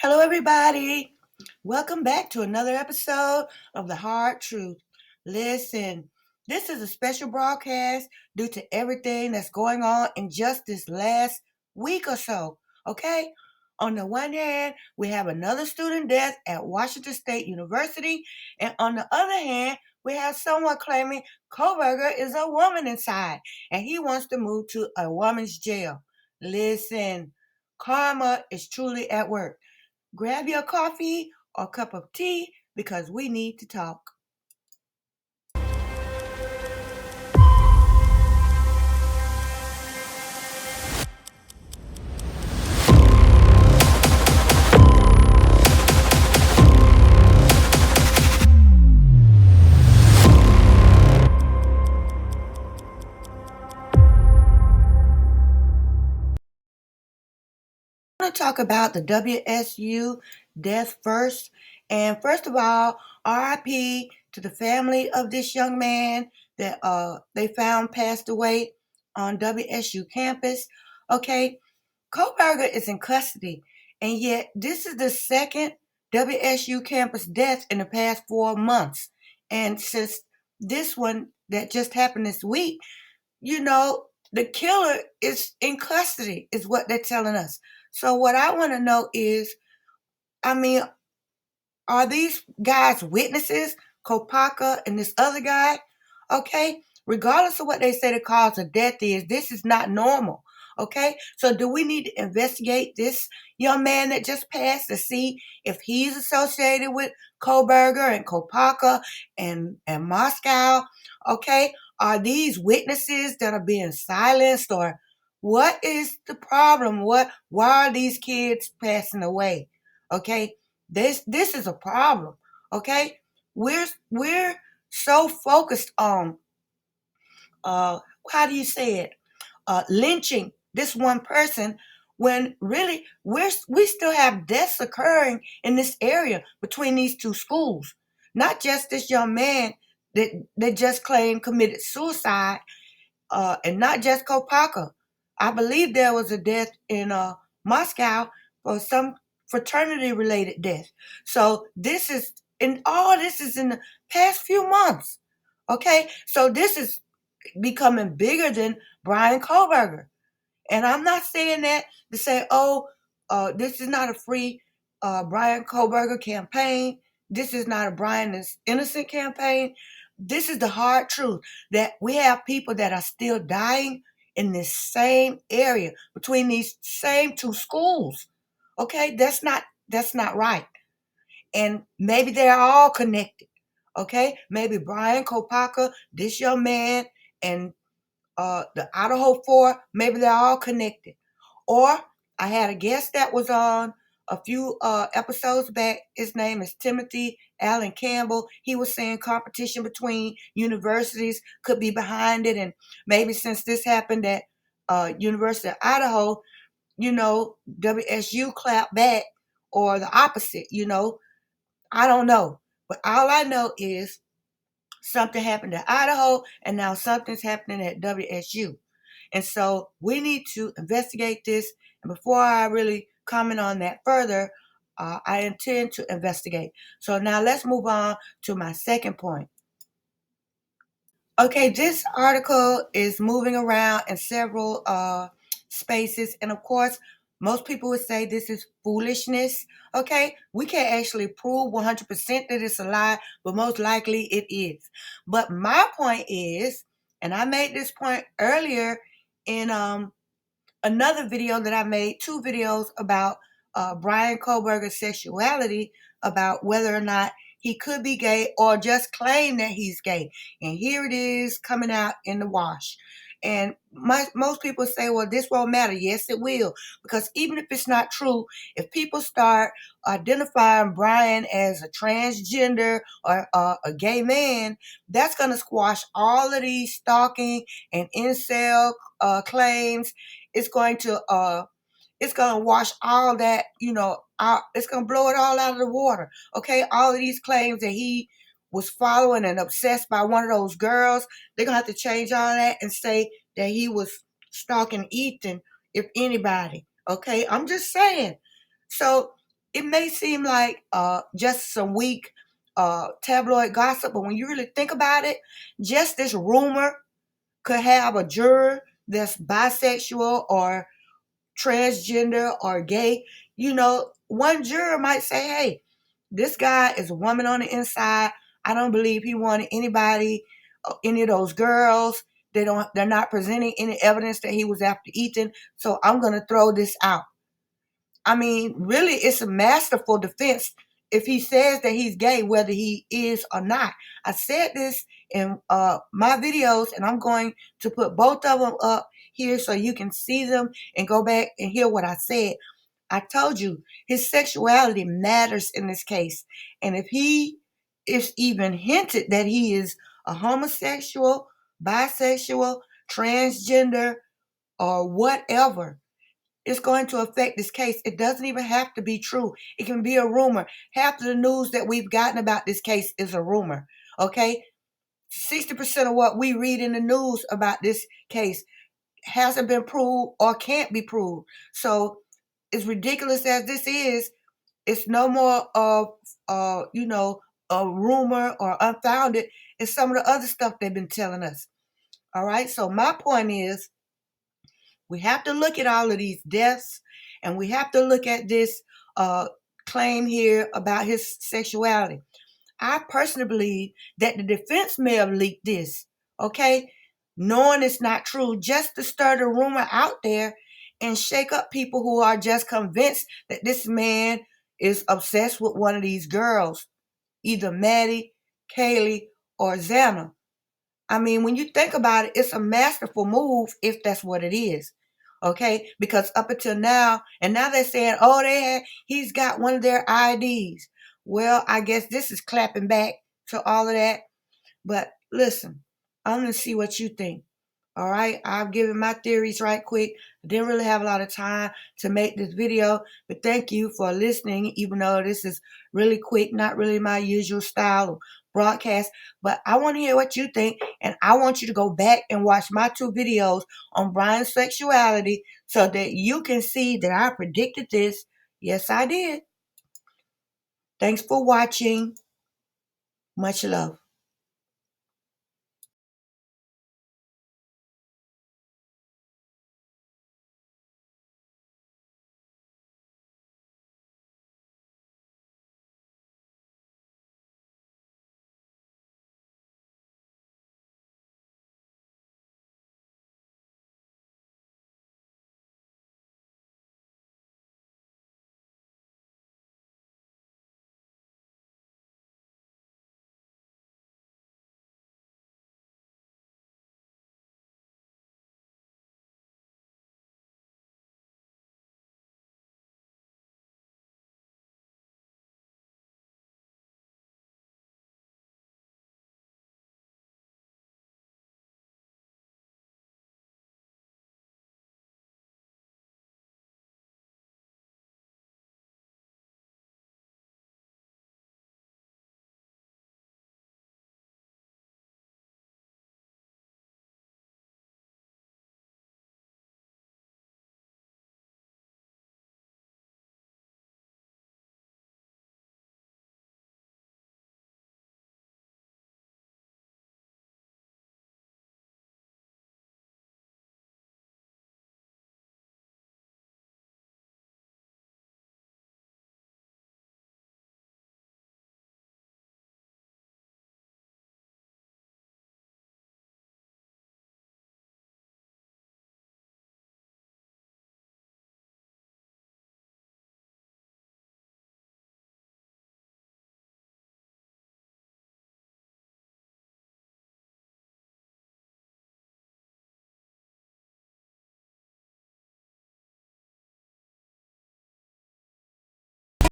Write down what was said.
Hello, everybody. Welcome back to another episode of The Hard Truth. Listen, this is a special broadcast due to everything that's going on in just this last week or so. Okay? On the one hand, we have another student death at Washington State University, and on the other hand, we have someone claiming Koberger is a woman inside and he wants to move to a woman's jail. Listen, karma is truly at work. Grab your coffee or cup of tea because we need to talk. I want to talk about the WSU death first. And first of all, RIP to the family of this young man that they found passed away on WSU campus. Okay, Koberger is in custody, and yet this is the second WSU campus death in the past 4 months. And since this one that just happened this week, the killer is in custody, is what they're telling us. So, what I want to know is, I mean, are these guys witnesses, Kopaka and this other guy? Okay, regardless of what they say the cause of death is, this is not normal. Okay, so do we need to investigate this young man that just passed to see if he's associated with Koberger and Kopaka and Moscow? Okay, are these witnesses that are being silenced, or what is the problem? Why are these kids passing away? Okay, this is a problem. Okay, we're so focused on how do you say it, lynching this one person, when really we still have deaths occurring in this area between these two schools. Not just this young man that just claimed committed suicide, and not just Kopaka. I believe there was a death in Moscow for some fraternity related death. So all this is in the past few months. Okay, so this is becoming bigger than Brian Koberger. And I'm not saying that to say, oh, this is not a free Brian Koberger campaign. This is not a Brian is innocent campaign. This is the hard truth that we have people that are still dying in this same area between these same two schools. Okay, that's not right. And maybe they're all connected. Okay, maybe Brian Kopaka, this young man, and the Idaho 4, maybe they're all connected. Or I had a guest that was on a few episodes back. His name is Timothy Allen Campbell. He was saying competition between universities could be behind it. And maybe since this happened at University of Idaho, WSU clapped back or the opposite. I don't know. But all I know is something happened at Idaho and now something's happening at WSU. And so we need to investigate this. And before I really comment on that further, I intend to investigate. So now let's move on to my second point. Okay, this article is moving around in several spaces. And of course, most people would say this is foolishness. Okay, we can't actually prove 100% that it's a lie, but most likely it is. But my point is, and I made this point earlier in another video that I made, two videos about Brian Koberger's sexuality, about whether or not he could be gay or just claim that he's gay. And here it is coming out in the wash. And most people say, well, this won't matter. Yes, it will. Because even if it's not true, if people start identifying Brian as a transgender or a gay man, that's going to squash all of these stalking and incel claims. It's going to wash all that, it's going to blow it all out of the water. Okay, all of these claims that he was following and obsessed by one of those girls, they're going to have to change all that and say that he was stalking Ethan, if anybody. Okay, I'm just saying. So it may seem like just some weak tabloid gossip, but when you really think about it, just this rumor could have a juror that's bisexual or transgender or gay. One juror might say, hey, this guy is a woman on the inside. I don't believe he wanted anybody, any of those girls. They're not presenting any evidence that he was after Ethan. So I'm going to throw this out. I mean, really, it's a masterful defense if he says that he's gay, whether he is or not. I said this in my videos, and I'm going to put both of them up here so you can see them and go back and hear what I said. I told you his sexuality matters in this case. And if he is even hinted that he is a homosexual, bisexual, transgender, or whatever, it's going to affect this case. It doesn't even have to be true. It can be a rumor. Half of the news that we've gotten about this case is a rumor. Okay? 60% of what we read in the news about this case hasn't been proved or can't be proved. So, as ridiculous as this is, it's no more of a rumor or unfounded. It's some of the other stuff they've been telling us. All right. So my point is, we have to look at all of these deaths, and we have to look at this uh, claim here about his sexuality. I personally believe that the defense may have leaked this, okay? Knowing it's not true, just to stir the rumor out there and shake up people who are just convinced that this man is obsessed with one of these girls, either Maddie, Kaylee, or Xana. I mean, when you think about it, it's a masterful move if that's what it is. Okay? Because up until now, and now they're saying, oh, he's got one of their IDs. Well, I guess this is clapping back to all of that. But listen, I'm going to see what you think. All right, I've given my theories right quick. I didn't really have a lot of time to make this video, but thank you for listening, even though this is really quick, not really my usual style of broadcast. But I want to hear what you think, and I want you to go back and watch my 2 videos on Brian's sexuality so that you can see that I predicted this. Yes, I did. Thanks for watching. Much love.